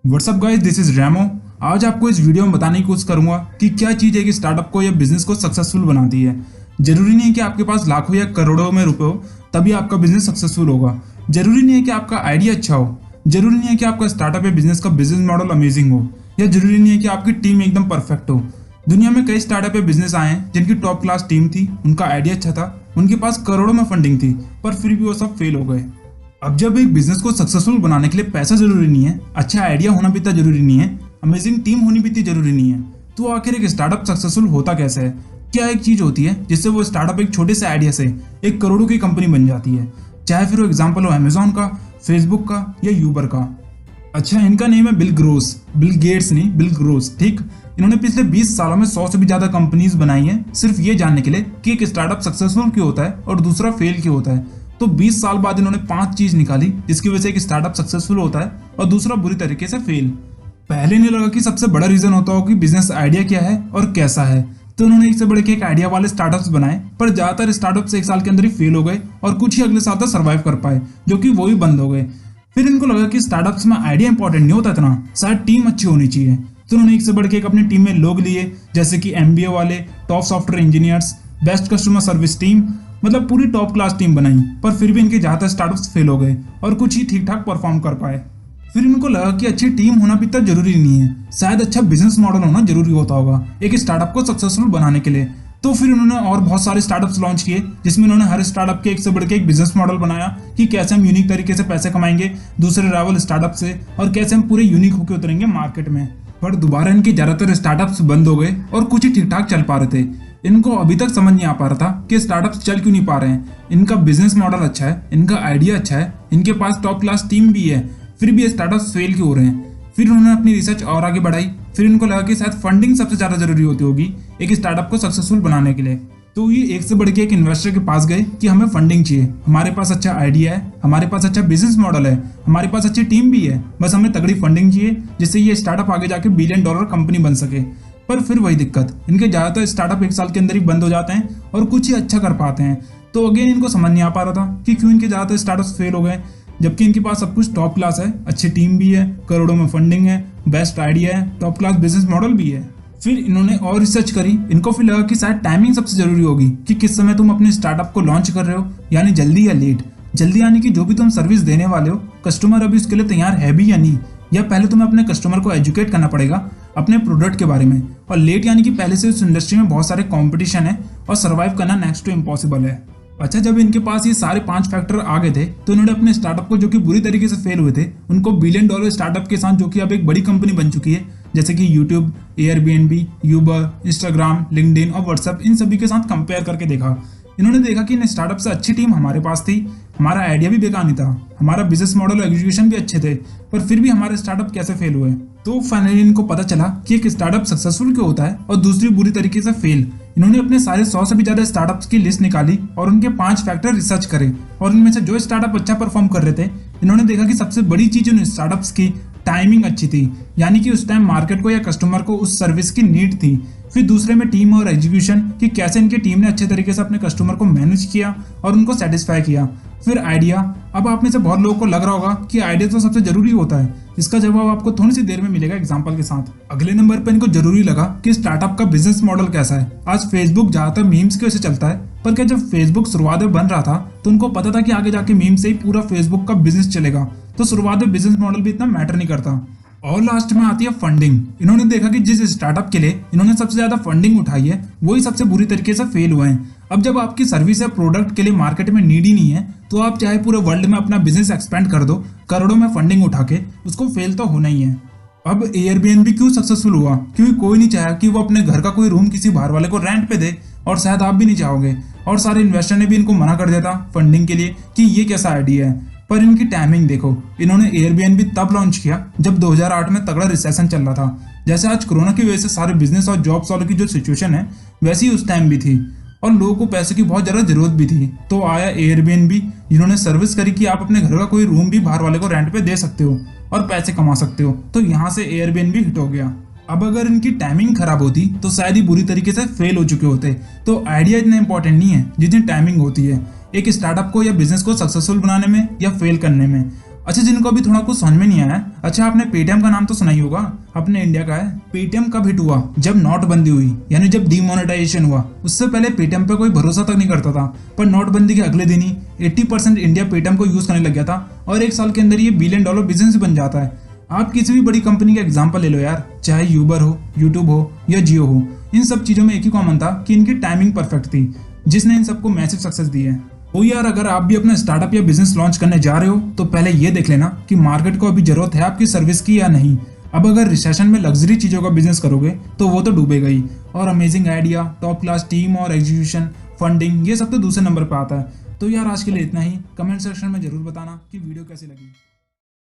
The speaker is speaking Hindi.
WhatsApp guys, this is Ramo. आज आपको इस वीडियो में बताने की कोशिश करूंगा कि क्या चीज़ है कि स्टार्टअप को या बिजनेस को सक्सेसफुल बनाती है। जरूरी नहीं है कि आपके पास लाखों या करोड़ों में रुपए हो तभी आपका बिजनेस सक्सेसफुल होगा। जरूरी नहीं है कि आपका आइडिया अच्छा हो। जरूरी नहीं है कि आपका स्टार्टअप या बिजनेस का बिजनेस मॉडल अमेजिंग हो, या जरूरी नहीं है कि आपकी टीम एकदम परफेक्ट हो। दुनिया में कई स्टार्टअप या बिजनेस आए हैं जिनकी टॉप क्लास टीम थी, उनका आइडिया अच्छा था, उनके पास करोड़ों में फंडिंग थी, पर फिर भी वो सब फेल हो गए। अब जब एक बिजनेस को सक्सेसफुल बनाने के लिए पैसा जरूरी नहीं है, अच्छा आइडिया होना भी इतना जरूरी नहीं है, अमेजिंग टीम होनी भी इतनी जरूरी नहीं है, तो आखिर एक स्टार्टअप सक्सेसफुल होता कैसे है? क्या एक चीज होती है जिससे वो स्टार्टअप एक छोटे से आइडिया से एक करोड़ों की कंपनी बन जाती है? चाहे फिर वो एग्जाम्पल हो अमेजोन का, फेसबुक का या यूबर का। अच्छा, इनका नेम है बिल ग्रोस, बिल गेट्स नहीं, बिल ग्रोस, ठीक। इन्होंने पिछले 20 सालों में 100 से भी ज्यादा कंपनीज बनाई हैं, सिर्फ ये जानने के लिए कि एक स्टार्टअप सक्सेसफुल क्यों होता है और दूसरा फेल क्यों होता है। तो 20 साल बाद इन्होंने 5 चीज निकाली जिसकी वजह से एक स्टार्टअप सक्सेसफुल होता है और दूसरा बुरी तरीके से फेल। पहले इन्हें लगा कि सबसे बड़ा रीजन होता हो कि बिजनेस आइडिया क्या है और कैसा है, तो उन्होंने एक से बढ़ के एक आइडिया वाले स्टार्टअप्स बनाए, पर ज्यादातर स्टार्टअप्स 1 साल के अंदर ही फेल हो गए और कुछ ही अगले साल तक सर्वाइव कर पाए, जो कि वो ही बंद हो गए। फिर इनको लगा कि स्टार्टअप्स में आइडिया इंपॉर्टेंट नहीं होता इतना, शायद टीम अच्छी होनी चाहिए। तो उन्होंने एक से बढ़ के एक अपनी टीम में लोग लिए, जैसे कि एमबीए वाले, top software engineers, best customer service team, मतलब पूरी टॉप क्लास टीम बनाई। पर फिर भी इनके ज्यादातर स्टार्टअप्स फेल हो गए और कुछ ही ठीक ठाक परफॉर्म कर पाए। फिर इनको लगा कि अच्छी टीम होना भी इतना जरूरी नहीं है, शायद अच्छा बिजनेस मॉडल होना जरूरी होता होगा एक स्टार्टअप को सक्सेसफुल बनाने के लिए। तो फिर उन्होंने और बहुत सारे स्टार्टअप्स लॉन्च किए, जिसमें उन्होंने हर स्टार्टअप के एक से बढ़ के एक बिजनेस मॉडल बनाया कि कैसे हम यूनिक तरीके से पैसे कमाएंगे दूसरे राइवल स्टार्टअप से, और कैसे हम पूरे यूनिक होकर उतरेंगे मार्केट में। पर दोबारा इनके ज्यादातर स्टार्टअप्स बंद हो गए और कुछ ही ठीक ठाक चल पा रहे थे। इनको अभी तक समझ नहीं आ पा रहा था कि स्टार्टअप्स चल क्यों नहीं पा रहे हैं। इनका बिजनेस मॉडल अच्छा है, इनका आइडिया अच्छा है, इनके पास टॉप क्लास टीम भी है, फिर भी ये स्टार्टअप्स फेल क्यों हो रहे हैं। फिर उन्होंने अपनी रिसर्च और आगे बढ़ाई। फिर इनको लगा कि शायद फंडिंग सबसे ज्यादा जरूरी होती होगी एक स्टार्टअप को सक्सेसफुल बनाने के लिए। तो ये एक से बढ़ के एक इन्वेस्टर के पास गए कि हमें फंडिंग चाहिए, हमारे पास अच्छा आइडिया है, हमारे पास अच्छा बिजनेस मॉडल है, हमारे पास अच्छी टीम भी है, बस हमें तगड़ी फंडिंग चाहिए जिससे ये स्टार्टअप आगे जाके $1 बिलियन कंपनी बन सके। पर फिर वही दिक्कत, इनके ज्यादातर स्टार्टअप 1 साल के अंदर ही बंद हो जाते हैं और कुछ ही अच्छा कर पाते हैं। तो अगेन इनको समझ नहीं आ पा रहा था कि क्यों इनके ज्यादातर स्टार्टअप्स फेल हो गए, जबकि इनके पास सब कुछ टॉप क्लास है, अच्छी टीम भी है, करोड़ों में फंडिंग है, बेस्ट आइडिया है, टॉप क्लास बिजनेस मॉडल भी है। फिर इन्होंने और रिसर्च करी। इनको फिर लगा कि शायद टाइमिंग सबसे जरूरी होगी कि किस समय तुम अपने स्टार्टअप को लॉन्च कर रहे हो, यानी जल्दी या लेट। जल्दी यानी कि जो भी तुम सर्विस देने वाले हो, कस्टमर अभी उसके लिए तैयार है भी या नहीं, या पहले तुम्हें अपने कस्टमर को एजुकेट करना पड़ेगा अपने प्रोडक्ट के बारे में। और लेट यानी कि पहले से उस इंडस्ट्री में बहुत सारे कंपटीशन है और सर्वाइव करना नेक्स्ट टू इम्पॉसिबल है। अच्छा, जब इनके पास ये सारे 5 फैक्टर आ गए थे, तो इन्होंने अपने स्टार्टअप को, जो कि बुरी तरीके से फेल हुए थे, उनको $1 बिलियन स्टार्टअप के साथ, जो कि अब एक बड़ी कंपनी बन चुकी है, जैसे कि YouTube, Airbnb, Uber, Instagram, LinkedIn और व्हाट्सएप, इन सभी के साथ कंपेयर करके देखा। इन्होंने देखा कि इन स्टार्टअप से अच्छी टीम हमारे पास थी, हमारा आइडिया भी बेकार नहीं था, हमारा बिजनेस मॉडल और एग्जीक्यूशन भी अच्छे थे, पर फिर भी हमारे स्टार्टअप कैसे फेल हुए। तो फाइनली इनको पता चला कि एक स्टार्टअप सक्सेसफुल क्यों होता है और दूसरी बुरी तरीके से फेल। इन्होंने अपने सारे 100 से भी ज्यादा स्टार्टअप्स की लिस्ट निकाली और उनके 5 फैक्टर रिसर्च करे, और इनमें से जो स्टार्टअप अच्छा परफॉर्म कर रहे थे, इन्होंने देखा कि सबसे बड़ी चीज उन स्टार्टअप्स की टाइमिंग अच्छी थी, यानी कि उस टाइम मार्केट को या कस्टमर को उस सर्विस की नीड थी। फिर दूसरे में टीम और एग्जीक्यूशन, कि कैसे इनकी टीम ने अच्छे तरीके से अपने कस्टमर को मैनेज किया और उनको सेटिस्फाई किया। फिर आइडिया। अब आप में से बहुत लोगों को लग रहा होगा कि आइडिया तो सबसे जरूरी होता है। इसका जवाब आपको थोड़ी सी देर में मिलेगा एग्जांपल के साथ। अगले नंबर पर इनको जरूरी लगा कि स्टार्टअप का बिजनेस मॉडल कैसा है। आज फेसबुक ज्यादातर मीम्स की वजह से चलता है, पर क्या जब फेसबुक शुरुआत में बन रहा था तो उनको पता था कि आगे जाके मीम से ही पूरा फेसबुक का बिजनेस चलेगा, तो शुरुआत में बिजनेस मॉडल भी इतना मैटर नहीं करता। और लास्ट में आती है फंडिंग। इन्होंने देखा कि जिस स्टार्टअप के लिए इन्होंने सबसे ज्यादा फंडिंग उठाई है, वही सबसे बुरी तरीके से फेल हुए हैं। अब जब आपकी सर्विस या प्रोडक्ट के लिए मार्केट में नीड ही नहीं है, तो आप चाहे पूरे वर्ल्ड में अपना बिजनेस एक्सपेंड कर दो, करोड़ों में फंडिंग उठा के, उसको फेल तो होना ही है। अब एयरबीएनबी क्यों सक्सेसफुल हुआ? क्योंकि कोई नहीं चाहा कि वो अपने घर का कोई रूम किसी बाहर वाले को रेंट पे दे, और शायद आप भी नहीं चाहोगे। और सारे इन्वेस्टर ने भी इनको मना कर दिया था फंडिंग के लिए कि ये कैसा आइडिया है। पर इनकी टाइमिंग देखो, इन्होंने एयरबीएनबी तब लॉन्च किया जब 2008 में तगड़ा रिसेशन चल रहा था। जैसे आज कोरोना की वजह से सारे बिजनेस और जॉब्स वालों की जो सिचुएशन है, वैसी उस टाइम भी थी, और लोगों को पैसे की बहुत ज़्यादा जरूरत भी थी। तो आया एयरबीएनबी, जिन्होंने सर्विस करी कि आप अपने घर का कोई रूम भी बाहर वाले को रेंट पे दे सकते हो और पैसे कमा सकते हो। तो यहाँ से एयरबीएनबी हिट हो गया। अब अगर इनकी टाइमिंग खराब होती तो शायद ही बुरी तरीके से फेल हो चुके होते। तो आइडिया इतना इंपॉर्टेंट नहीं है जितनी टाइमिंग होती है एक स्टार्टअप को या बिजनेस को सक्सेसफुल बनाने में या फेल करने में। अच्छा, जिनको अभी थोड़ा कुछ समझ में नहीं आया, अच्छा आपने पेटीएम का नाम तो सुना ही होगा, अपने इंडिया का है। पेटीएम कब हिट हुआ? जब नोटबंदी हुई, यानी जब डीमोनेटाइजेशन हुआ। उससे पहले पेटीएम पे कोई भरोसा तक नहीं करता था, पर नोटबंदी के अगले दिन ही 80% इंडिया पेटीएम को यूज करने लग गया था और एक साल के अंदर ये $1 बिलियन बिजनेस बन जाता है। आप किसी भी बड़ी कंपनी का एग्जाम्पल ले लो यार, चाहे यूबर हो, यूट्यूब हो या जियो हो, इन सब चीजों में एक ही कॉमन था कि इनकी टाइमिंग परफेक्ट थी, जिसने इन सबको मैसिव सक्सेस दी है। तो यार, अगर आप भी अपना स्टार्टअप या बिजनेस लॉन्च करने जा रहे हो तो पहले ये देख लेना कि मार्केट को अभी जरूरत है आपकी सर्विस की या नहीं। अब अगर रिसेशन में लग्जरी चीजों का बिजनेस करोगे तो वो तो डूबेगा ही, और amazing idea, top class team और एग्जीक्यूशन, फंडिंग, ये सब तो दूसरे नंबर पर आता है। तो यार, आज के लिए इतना ही। कमेंट सेक्शन में जरूर बताना कि वीडियो कैसी लगी।